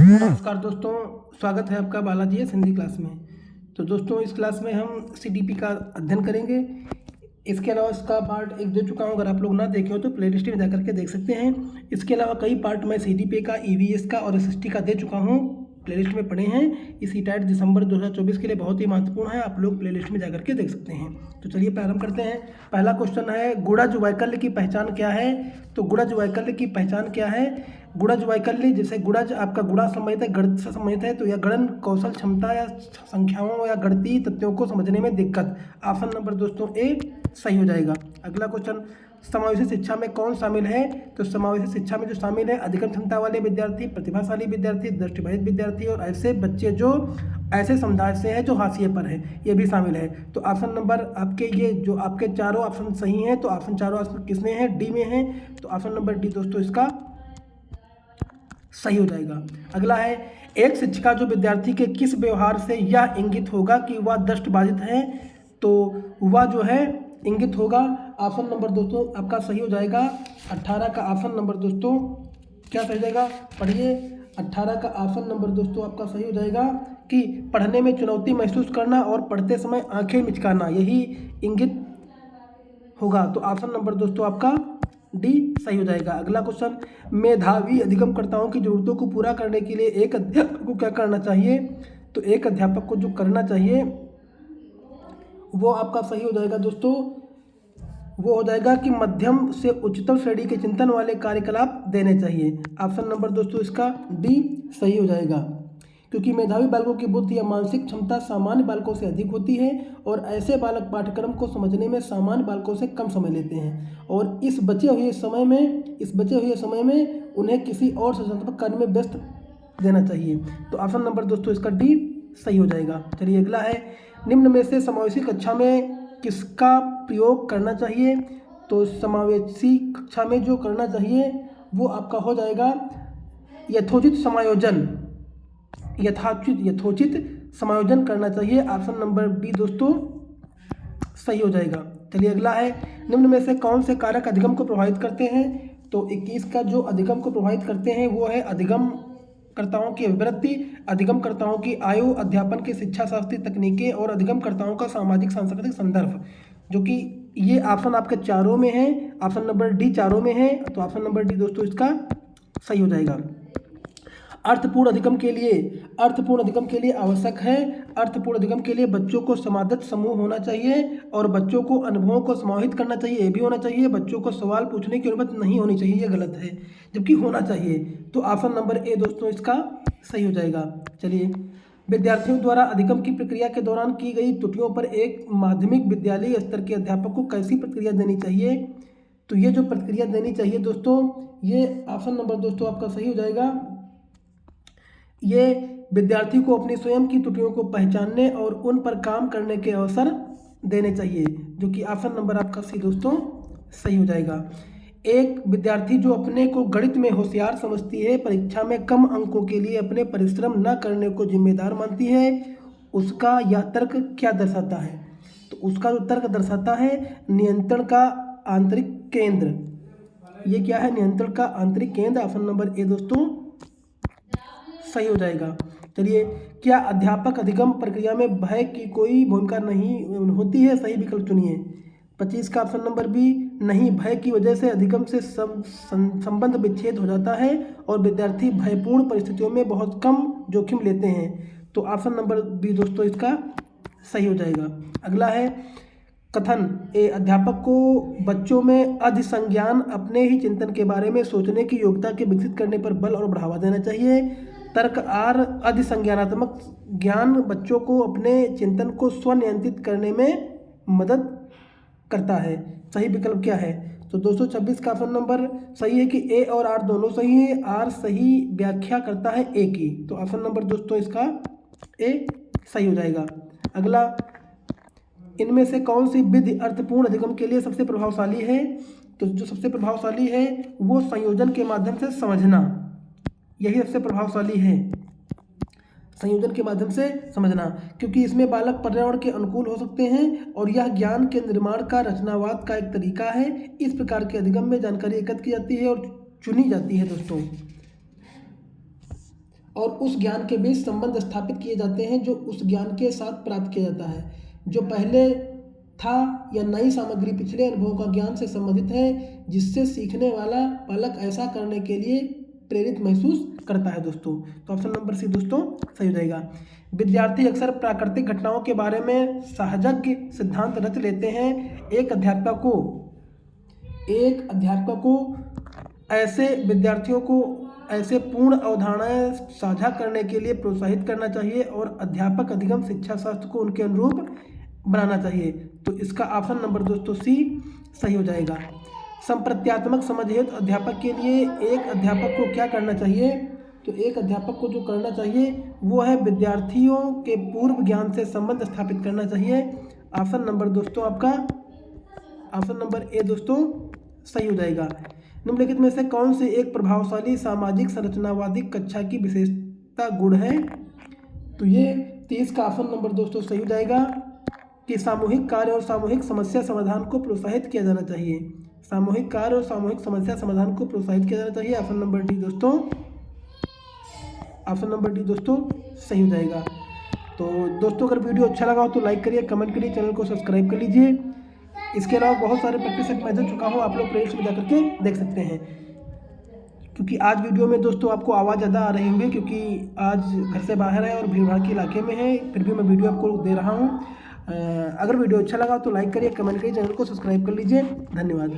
नमस्कार दोस्तों, स्वागत है आपका बालाजी एस हिंदी क्लास में। तो दोस्तों, इस क्लास में हम सीडीपी का अध्ययन करेंगे। इसके अलावा इसका पार्ट 1 दे चुका हूं, अगर आप लोग ना देखे हो तो प्लेलिस्ट में जाकर के देख सकते हैं। इसके अलावा कई पार्ट मैं सीडीपी का, ईवीएस का और एसएसटी का दे चुका हूं, प्लेलिस्ट में पढ़े हैं। इस ईटाट दिसंबर 2024 के लिए बहुत ही महत्वपूर्ण है, आप लोग प्लेलिस्ट में जाकर के देख सकते हैं। तो चलिए प्रारंभ करते हैं। पहला क्वेश्चन है, गुणज वैकल्य की पहचान क्या है? तो गुणज वैकल्य की पहचान क्या है? गुणज वैकल्य, जैसे गुणज आपका गुणा संबंधित है, गणित से संबंधित है, तो यह गणन कौशल क्षमता या संख्याओं या गणितीय तथ्यों को समझने में दिक्कत। ऑप्शन नंबर दोस्तों ए सही हो जाएगा। अगला क्वेश्चन, समावेशी शिक्षा में कौन शामिल है? तो समावेशी शिक्षा में जो शामिल है, अधिकतम क्षमता वाले विद्यार्थी, प्रतिभाशाली विद्यार्थी, दृष्टिबाधित विद्यार्थी और ऐसे बच्चे जो ऐसे समुदाय से हैं जो हाशिए पर है, ये भी शामिल है। तो ऑप्शन नंबर आपके ये जो आपके चारों ऑप्शन सही हैं, तो ऑप्शन चारों ऑप्शन किसमें है? डी में है। तो ऑप्शन नंबर डी दोस्तों इसका सही हो जाएगा। अगला है, एक शिक्षिका जो विद्यार्थी के किस व्यवहार से यह इंगित होगा कि वह दृष्टिबाधित है? तो वह जो है इंगित होगा, ऑप्शन नंबर दोस्तों आपका सही हो जाएगा 18 का ऑप्शन नंबर दोस्तों क्या सही हो जाएगा? पढ़िए, 18 का ऑप्शन नंबर दोस्तों आपका सही हो जाएगा कि पढ़ने में चुनौती महसूस करना और पढ़ते समय आंखें मिचकाना, यही इंगित होगा। तो ऑप्शन नंबर दोस्तों आपका डी सही हो जाएगा। अगला क्वेश्चन, मेधावी अधिगमकर्ताओं की जरूरतों को पूरा करने के लिए एक अध्यापक को क्या करना चाहिए? तो एक अध्यापक को जो करना चाहिए वो आपका सही हो जाएगा दोस्तों, वो हो जाएगा कि मध्यम से उच्चतम श्रेणी के चिंतन वाले कार्यकलाप देने चाहिए। ऑप्शन नंबर दोस्तों इसका डी सही हो जाएगा, क्योंकि मेधावी बालकों की बुद्धि या मानसिक क्षमता सामान्य बालकों से अधिक होती है और ऐसे बालक पाठ्यक्रम को समझने में सामान्य बालकों से कम समय लेते हैं और इस बचे हुए समय में उन्हें किसी और सृजनात्मक कार्य में व्यस्त देना चाहिए। तो ऑप्शन नंबर दोस्तों इसका डी सही हो जाएगा। चलिए अगला है, निम्न में से समावेशी कक्षा में किसका प्रयोग करना चाहिए? तो समावेशी कक्षा में जो करना चाहिए वो आपका हो जाएगा यथोचित समायोजन, यथोचित समायोजन करना चाहिए। ऑप्शन नंबर बी दोस्तों सही हो जाएगा। चलिए अगला है, निम्न में से कौन से कारक अधिगम को प्रभावित करते हैं? तो 21 का जो अधिगम को प्रभावित करते हैं वो है अधिगमकर्ताओं की अभिवृत्ति, अधिगमकर्ताओं की आयु, अध्यापन की शिक्षा शास्त्रीय तकनीकें और अधिगमकर्ताओं का सामाजिक सांस्कृतिक संदर्भ, जो कि ये ऑप्शन आपके चारों में है। ऑप्शन नंबर डी चारों में है, तो ऑप्शन नंबर डी दोस्तों इसका सही हो जाएगा। अर्थपूर्ण अधिगम के लिए आवश्यक है, अर्थपूर्ण अधिगम के लिए बच्चों को समादत समूह होना चाहिए और बच्चों को अनुभवों को समाहित करना चाहिए, ये भी होना चाहिए। बच्चों को सवाल पूछने की अनुमति नहीं होनी चाहिए, ये गलत है, जबकि होना चाहिए। तो ऑप्शन नंबर ए दोस्तों इसका सही हो जाएगा। चलिए, विद्यार्थियों द्वारा अधिगम की प्रक्रिया के दौरान की गई त्रुटियों पर एक माध्यमिक विद्यालय स्तर के अध्यापक को कैसी प्रतिक्रिया देनी चाहिए? तो ये जो प्रतिक्रिया देनी चाहिए दोस्तों, ये ऑप्शन नंबर दोस्तों आपका सही हो जाएगा। ये विद्यार्थी को अपनी स्वयं की त्रुटियों को पहचानने और उन पर काम करने के अवसर देने चाहिए, जो कि ऑप्शन नंबर आपका सी दोस्तों सही हो जाएगा। एक विद्यार्थी जो अपने को गणित में होशियार समझती है, परीक्षा में कम अंकों के लिए अपने परिश्रम न करने को जिम्मेदार मानती है, उसका यह तर्क क्या दर्शाता है? तो उसका जो तर्क दर्शाता है नियंत्रण का आंतरिक केंद्र। ये क्या है? नियंत्रण का आंतरिक केंद्र। ऑप्शन नंबर ए दोस्तों सही हो जाएगा। चलिए, क्या अध्यापक अधिगम प्रक्रिया में भय की कोई भूमिका नहीं होती है? सही विकल्प चुनिए। 25 का ऑप्शन नंबर बी नहीं, भय की वजह से अधिगम से संबंध विच्छेद हो जाता है और विद्यार्थी भयपूर्ण परिस्थितियों में बहुत कम जोखिम लेते हैं। तो ऑप्शन नंबर बी दोस्तों इसका सही हो जाएगा। अगला है, कथन ए अध्यापक को बच्चों में अधिसंज्ञान, अपने ही चिंतन के बारे में सोचने की योग्यता के विकसित करने पर बल और बढ़ावा देना चाहिए। तर्क आर अधिसंज्ञानात्मक ज्ञान बच्चों को अपने चिंतन को स्वनियंत्रित करने में मदद करता है। सही विकल्प क्या है? तो 226 का ऑप्शन नंबर सही है कि ए और आर दोनों सही है। आर सही व्याख्या करता है ए की, तो ऑप्शन नंबर दोस्तों इसका ए सही हो जाएगा। अगला, इनमें से कौन सी विधि अर्थपूर्ण अधिगम के लिए सबसे प्रभावशाली है? तो जो सबसे प्रभावशाली है वो संयोजन के माध्यम से समझना, यही सबसे प्रभावशाली है, संयोजन के माध्यम से समझना, क्योंकि इसमें बालक पर्यावरण के अनुकूल हो सकते हैं और यह ज्ञान के निर्माण का रचनावाद का एक तरीका है। इस प्रकार के अधिगम में जानकारी एकत्र की जाती है और चुनी जाती है दोस्तों। और उस ज्ञान के बीच संबंध स्थापित किए जाते हैं जो उस ज्ञान के साथ प्राप्त किया जाता है। जो पहले था या नई सामग्री पिछले अनुभव का ज्ञान से संबंधित है, जिससे सीखने वाला बालक ऐसा करने के लिए प्रेरित महसूस करता है दोस्तों। तो ऑप्शन नंबर सी दोस्तों सही हो जाएगा। विद्यार्थी अक्सर प्राकृतिक घटनाओं के बारे में सहजज्ञ सिद्धांत रच लेते हैं। एक अध्यापक को ऐसे विद्यार्थियों को ऐसे पूर्ण अवधारणाएं साझा करने के लिए प्रोत्साहित करना चाहिए और अध्यापक अधिगम शिक्षा शास्त्र को उनके अनुरूप बनाना चाहिए। तो इसका ऑप्शन नंबर दोस्तों सी सही हो जाएगा। संप्रत्यात्मक समझ हेतु अध्यापक के लिए एक अध्यापक को क्या करना चाहिए? तो एक अध्यापक को जो करना चाहिए वो है विद्यार्थियों के पूर्व ज्ञान से संबंध स्थापित करना चाहिए। ऑप्शन नंबर दोस्तों आपका ऑप्शन नंबर ए दोस्तों सही हो जाएगा। निम्नलिखित में से कौन से एक प्रभावशाली सामाजिक संरचनावादी कक्षा की विशेषता गुण है? तो ये 30 का ऑप्शन नंबर दोस्तों सही हो जाएगा कि सामूहिक कार्य और सामूहिक समस्या समाधान को प्रोत्साहित किया जाना चाहिए। सामूहिक कार्य और सामूहिक समस्या समाधान को प्रोत्साहित किया जाना चाहिए। ऑप्शन नंबर डी दोस्तों सही हो जाएगा। तो दोस्तों अगर वीडियो अच्छा लगा हो तो लाइक करिए, कमेंट करिए, चैनल को सब्सक्राइब कर लीजिए। इसके अलावा बहुत सारे प्रैक्टिस सेट मैं दे चुका हूँ, आप लोग प्लेलिस्ट में जा करके देख सकते हैं। क्योंकि आज वीडियो में दोस्तों आपको आवाज़ ज़्यादा आ रही होगी क्योंकि आज घर से बाहर है और भीड़ भाड़ के इलाके में है, फिर भी मैं वीडियो आपको दे रहा हूँ। अगर वीडियो अच्छा लगा तो लाइक करिए, कमेंट करिए, चैनल को सब्सक्राइब कर लीजिए। धन्यवाद।